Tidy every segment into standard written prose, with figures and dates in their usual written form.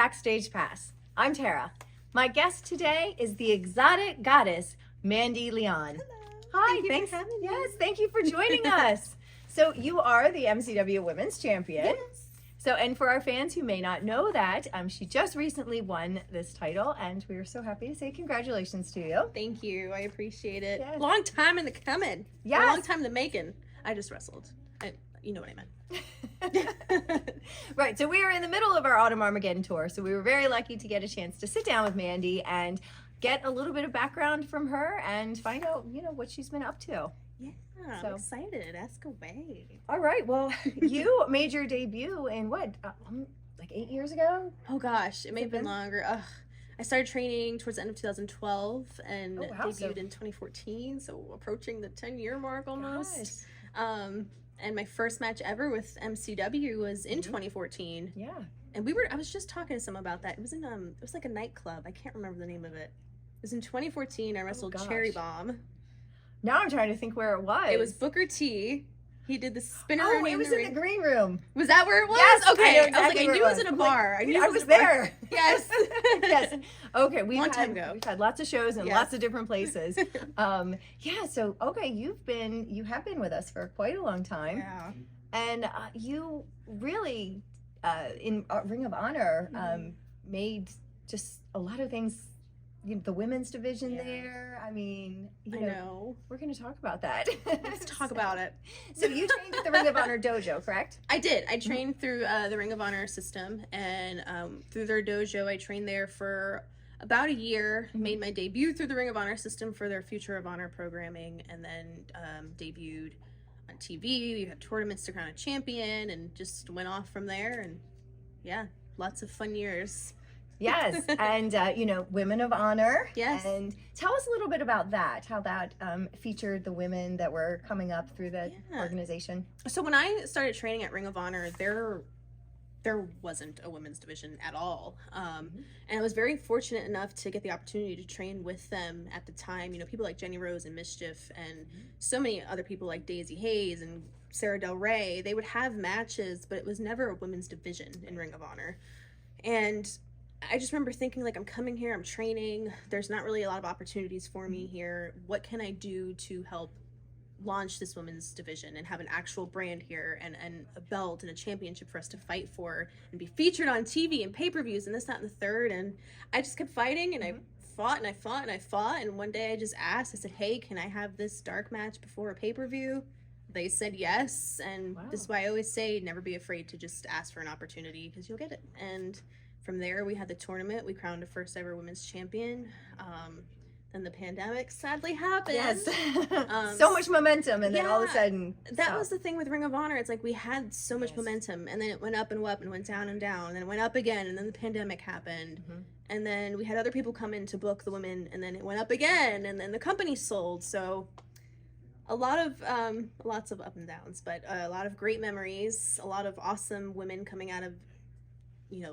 Backstage Pass. I'm Tara. My guest today is the exotic goddess, Mandy Leon. Hello. Hi, Thank you for having me. Yes, thank you for joining us. So you are the MCW Women's Champion. Yes. So, and for our fans who may not know that, she just recently won this title, and we are so happy to say congratulations to you. Thank you. I appreciate it. Yes. Long time in the coming. Yes. A long time in the making. I just wrestled. You know what I meant. Right, so we were in the middle of our Autumn Armageddon tour, so we were very lucky to get a chance to sit down with Mandy and get a little bit of background from her and find out, what she's been up to. Yeah, So- I'm excited. Ask away. All right, well, you made your debut in what, like 8 years ago? Oh gosh, it may have been been? longer. Ugh. I started training towards the end of 2012 and Oh, wow, debuted in 2014, so approaching the 10-year mark almost. Gosh. And my first match ever with MCW was in 2014. Yeah. And I was just talking to someone about that. It was it was like a nightclub. I can't remember the name of it. It was in 2014. I wrestled gosh. Cherry Bomb. Now I'm trying to think where it was. It was Booker T. He did the spinner. Oh, it was in the green room. Was that where it was? Yes, I Okay. know I was exactly like, I where knew it it was was. in a I'm bar. like, I knew I it was in a bar. there. Yes. Yes. Okay, we've Long time ago. We've had lots of shows in Yes. lots of different places. Yeah, so okay, you have been with us for quite a long time. Yeah. And you really, in Ring of Honor, made just a lot of things. The women's division Yeah. there. I mean, I know. we're going to talk about that. Let's talk about it. So you trained at the Ring of Honor dojo, correct? I did. I trained through the Ring of Honor system, and through their dojo, I trained there for about a year. Made my debut through the Ring of Honor system for their Future of Honor programming, and then debuted on TV. We had tournaments to crown a champion, and just went off from there. And yeah, lots of fun years. Yes, and Women of Honor. Yes. And tell us a little bit about that, how that featured the women that were coming up through the organization. So when I started training at Ring of Honor, there wasn't a women's division at all. And I was very fortunate enough to get the opportunity to train with them at the time. People like Jenny Rose and Mischief and so many other people like Daisy Hayes and Sarah Del Rey. They would have matches, but it was never a women's division in Ring of Honor. And I just remember thinking, like, I'm coming here, I'm training, there's not really a lot of opportunities for me here. What can I do to help launch this women's division and have an actual brand here and a belt and a championship for us to fight for and be featured on TV and pay-per-views and this, that, and the third? And I just kept fighting, and I fought and I fought and I fought, and one day I just asked, I said, hey, can I have this dark match before a pay-per-view? They said yes, and this is why I always say never be afraid to just ask for an opportunity, because you'll get it. And from there, we had the tournament. We crowned a first ever women's champion. Then the pandemic sadly happened. Yes. So much momentum, and then all of a sudden. That was the thing with Ring of Honor. It's like we had so much momentum, and then it went up and up and went down and down, and then it went up again, and then the pandemic happened. And then we had other people come in to book the women, and then it went up again, and then the company sold. So a lot of lots of up and downs, but a lot of great memories, a lot of awesome women coming out of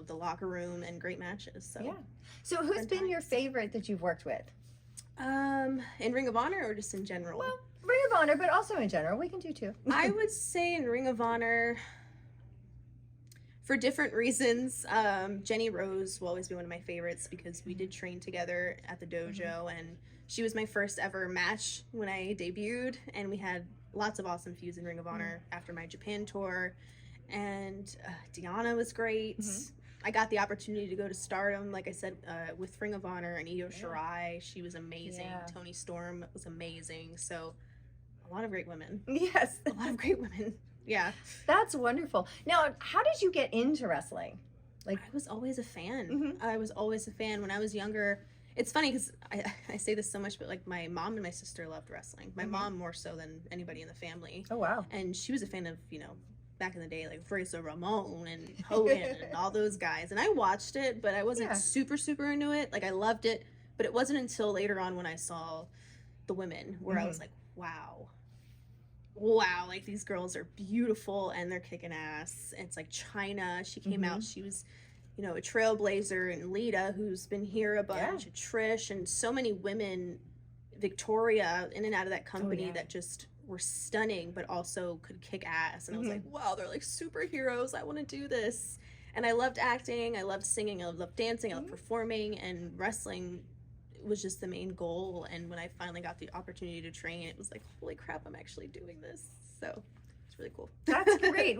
the locker room, and great matches. So yeah. So who's been your favorite that you've worked with? In Ring of Honor or just in general? Well, Ring of Honor, but also in general. We can do two. I would say in Ring of Honor, for different reasons, Jenny Rose will always be one of my favorites, because we did train together at the dojo, and she was my first ever match when I debuted, and we had lots of awesome feuds in Ring of Honor after my Japan tour. And Deanna was great. I got the opportunity to go to Stardom, like I said, with Ring of Honor, and Io Shirai. She was amazing. Yeah. Toni Storm was amazing. So a lot of great women. Yes. A lot of great women. Yeah. That's wonderful. Now, how did you get into wrestling? Like, I was always a fan. I was always a fan when I was younger. It's funny because I say this so much, but like my mom and my sister loved wrestling. My mom more so than anybody in the family. Oh, wow. And she was a fan of, back in the day, like Razor Ramon and Hogan and all those guys. And I watched it, but I wasn't super into it. Like, I loved it, but it wasn't until later on when I saw the women where I was like, wow, like these girls are beautiful and they're kicking ass. It's like Chyna, she came out, she was, a trailblazer, and Lita, who's been here a bunch, and Trish, and so many women, Victoria, in and out of that company that just were stunning, but also could kick ass. And I was like, wow, they're like superheroes. I want to do this. And I loved acting, I loved singing, I loved dancing, I loved performing, and wrestling was just the main goal. And when I finally got the opportunity to train, it was like, holy crap, I'm actually doing this. So it's really cool. That's great.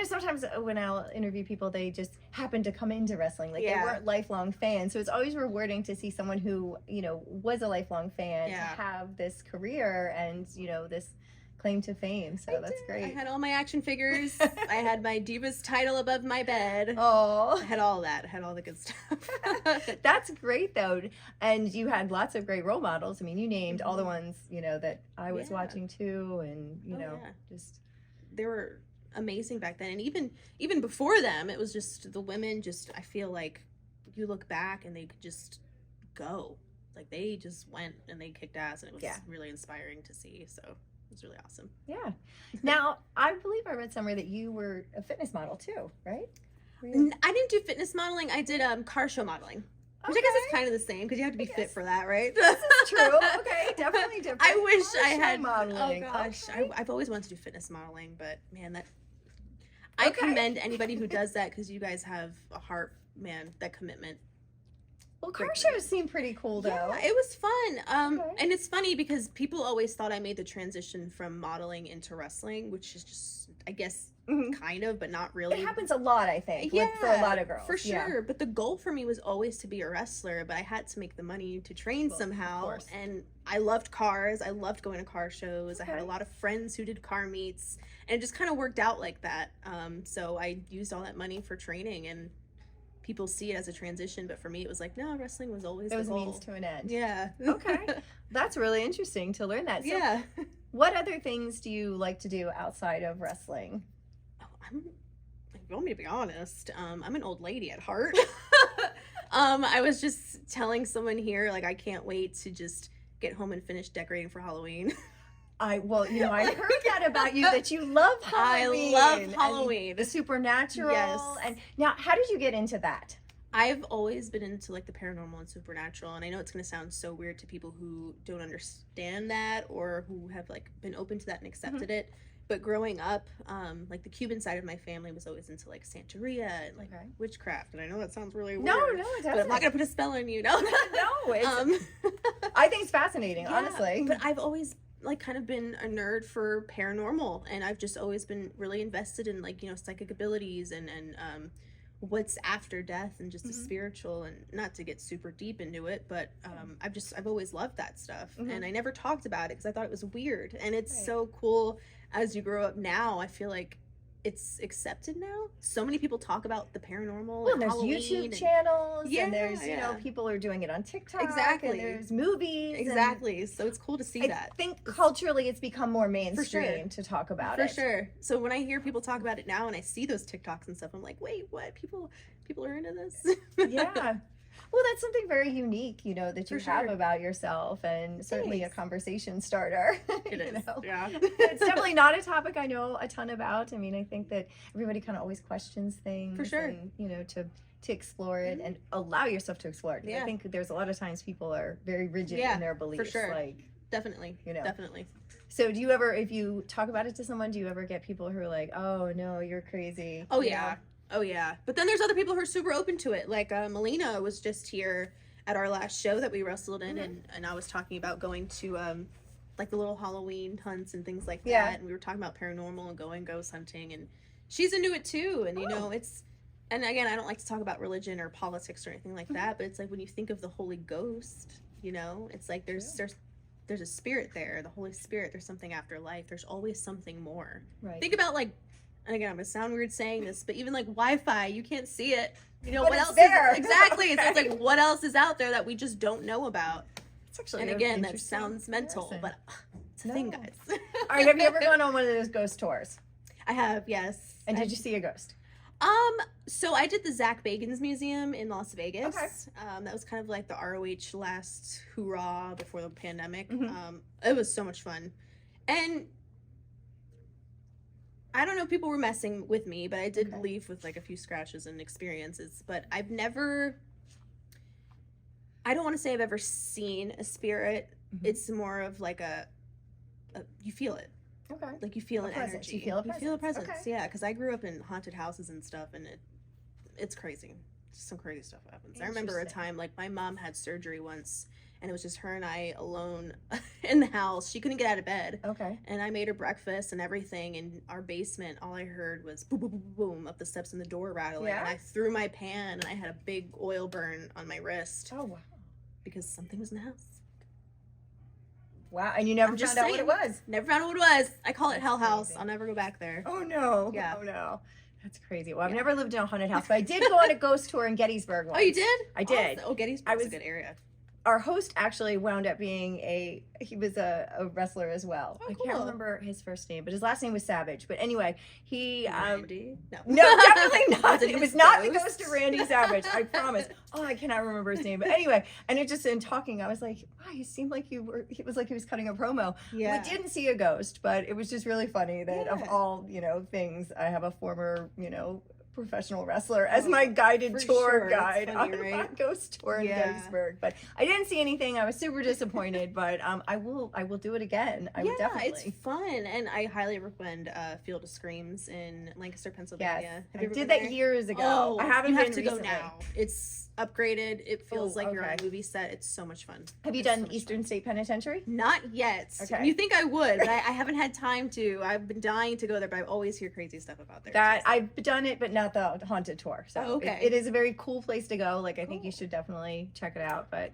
Sometimes when I'll interview people, they just happen to come into wrestling. Like they weren't lifelong fans. So it's always rewarding to see someone who, was a lifelong fan to have this career and, this claim to fame. So that's great. I had all my action figures. I had my Divas title above my bed. Oh, I had all that. I had all the good stuff. That's great though. And you had lots of great role models. I mean, you named all the ones, that I was watching too. And, just. They were amazing back then. And even before them, it was just the women I feel like you look back and they could just go. Like they just went and they kicked ass, and it was really inspiring to see. So it was really awesome. Yeah. Now, I believe I read somewhere that you were a fitness model too, right? I didn't do fitness modeling. I did car show modeling. Which I guess is kind of the same because you have to be fit for that, right? This is true. Okay, definitely different. I wish I had modeling. Oh gosh, okay. I've always wanted to do fitness modeling, but man, I commend anybody who does that because you guys have a heart, man. That commitment. Well, car shows seem pretty cool though. Yeah, it was fun. And it's funny because people always thought I made the transition from modeling into wrestling, which is just, I guess, kind of, but not really. It happens a lot, I think, for a lot of girls. For sure. But the goal for me was always to be a wrestler, but I had to make the money to train somehow. And I loved cars. I loved going to car shows. I had a lot of friends who did car meets, and it just kind of worked out like that. So I used all that money for training, and people see it as a transition, but for me it was like, no, wrestling was always the goal. A means to an end. Yeah. Okay. That's really interesting to learn that. So yeah. What other things do you like to do outside of wrestling? If you want me to be honest, I'm an old lady at heart. I was just telling someone here, like, I can't wait to just get home and finish decorating for Halloween. I heard that about you, that you love Halloween. I love Halloween. The supernatural. Yes. And now, how did you get into that? I've always been into like the paranormal and supernatural, and I know it's going to sound so weird to people who don't understand that or who have like been open to that and accepted it. But growing up, like the Cuban side of my family was always into like Santeria and like witchcraft. And I know that sounds really weird. No, it doesn't. But I'm not going to put a spell on you. No, I think it's fascinating, honestly. But I've always like kind of been a nerd for paranormal, and I've just always been really invested in like, psychic abilities and what's after death and just the spiritual, and not to get super deep into it, but I've always loved that stuff. And I never talked about it because I thought it was weird. And it's so cool as you grow up now. I feel like it's accepted now. So many people talk about the paranormal. Well, there's YouTube channels, and there's people are doing it on TikTok. Exactly. And there's movies. Exactly. So it's cool to see that. I think culturally it's become more mainstream to talk about it. For sure. So when I hear people talk about it now and I see those TikToks and stuff, I'm like, wait, what? People are into this? Yeah. Well, that's something very unique, that you have about yourself, and certainly a conversation starter. It is. Yeah. It's definitely not a topic I know a ton about. I mean, I think that everybody kind of always questions things. For sure. And, to explore it and allow yourself to explore it. I think there's a lot of times people are very rigid in their beliefs. For sure. Like, definitely. Definitely. So do you ever, if you talk about it to someone, do you ever get people who are like, oh no, you're crazy? Oh, yeah. Oh, yeah. But then there's other people who are super open to it. Like Melina was just here at our last show that we wrestled in, and I was talking about going to like the little Halloween hunts and things like that. And we were talking about paranormal and going ghost hunting, and she's into it too. And, it's, and again, I don't like to talk about religion or politics or anything like that, but it's like when you think of the Holy Ghost, it's like there's a spirit there, the Holy Spirit. There's something after life. There's always something more. Right. Think about like, and again, I'm gonna sound weird saying this, but even like Wi-Fi, you can't see it. But what else there. is exactly? So it's like, what else is out there that we just don't know about? It's actually, and again, that sounds mental, but it's a thing, guys. All right, have you ever gone on one of those ghost tours? I have, yes. And did you see a ghost? So I did the Zach Bagans Museum in Las Vegas. Okay. That was kind of like the ROH last hoorah before the pandemic. It was so much fun. And I don't know if people were messing with me, but I did leave with like a few scratches and experiences. But I don't want to say I've ever seen a spirit. It's more of like you feel it. Okay. Like you feel an energy. You feel a presence. Okay. Yeah, because I grew up in haunted houses and stuff, and it's crazy. Some crazy stuff happens. I remember a time, like, my mom had surgery once, and it was just her and I alone in the house. She couldn't get out of bed. Okay. And I made her breakfast and everything. In our basement, all I heard was boom, boom, boom, boom up the steps and the door rattling. Yeah? And I threw my pan, and I had a big oil burn on my wrist. Oh, wow. Because something was in the house. Wow, and you never found out what it was? Never found out what it was. I call it Hell House. I'll never go back there. Oh, no. Yeah. Oh, no. That's crazy. Well, I've never lived in a haunted house, but I did go on a ghost tour in Gettysburg once. Oh, you did? I did. Oh, Gettysburg's a good area. Our host actually wound up being he was a wrestler as well. Oh, cool. I can't remember his first name, but his last name was Savage. But anyway, he Mandy? No, definitely not. It was not the ghost of Randy Savage. I promise. Oh, I cannot remember his name. But anyway, and it just in talking, I was like, wow, you seemed like it was like he was cutting a promo. Yeah. We didn't see a ghost, but it was just really funny that of all, things, I have a former, professional wrestler as my guided tour guide on a ghost tour in Gettysburg. But I didn't see anything. I was super disappointed, but I will do it again. I would definitely. It's fun, and I highly recommend Field of Screams in Lancaster, Pennsylvania. Yes, I did that years ago. Oh, I haven't you have been to recently. go now. It's upgraded. It feels like you're on a movie set. It's so much fun. Have you done Eastern State Penitentiary? Not yet. Okay. You think I would, but I haven't had time to. I've been dying to go there, but I always hear crazy stuff about there. I've done it, but not the haunted tour. So it is a very cool place to go. Like, I think you should definitely check it out. But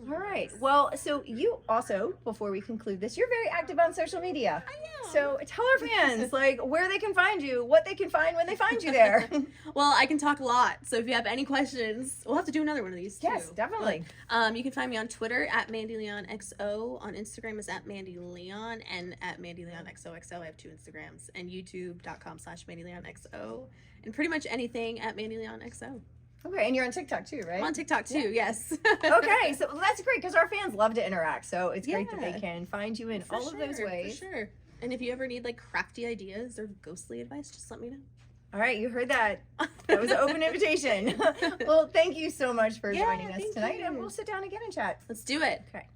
all right. Well, so you also, before we conclude this, you're very active on social media. I am. So tell our fans where they can find you, what they can find when they find you there. Well, I can talk a lot. So if you have any questions, we'll have to do another one of these too. Yes, definitely. You can find me on Twitter at MandyLeonXO. On Instagram is at MandyLeon and at MandyLeonXOXO. I have 2 Instagrams, and YouTube.com/MandyLeonXO, and pretty much anything at MandyLeonXO. Okay, and you're on TikTok too, right? I'm on TikTok too, yes. Okay, so that's great because our fans love to interact. So it's great that they can find you in all of those ways. For sure. And if you ever need crafty ideas or ghostly advice, just let me know. All right, you heard that. That was an open invitation. Well, thank you so much for joining us tonight, and we'll sit down again and chat. Let's do it. Okay.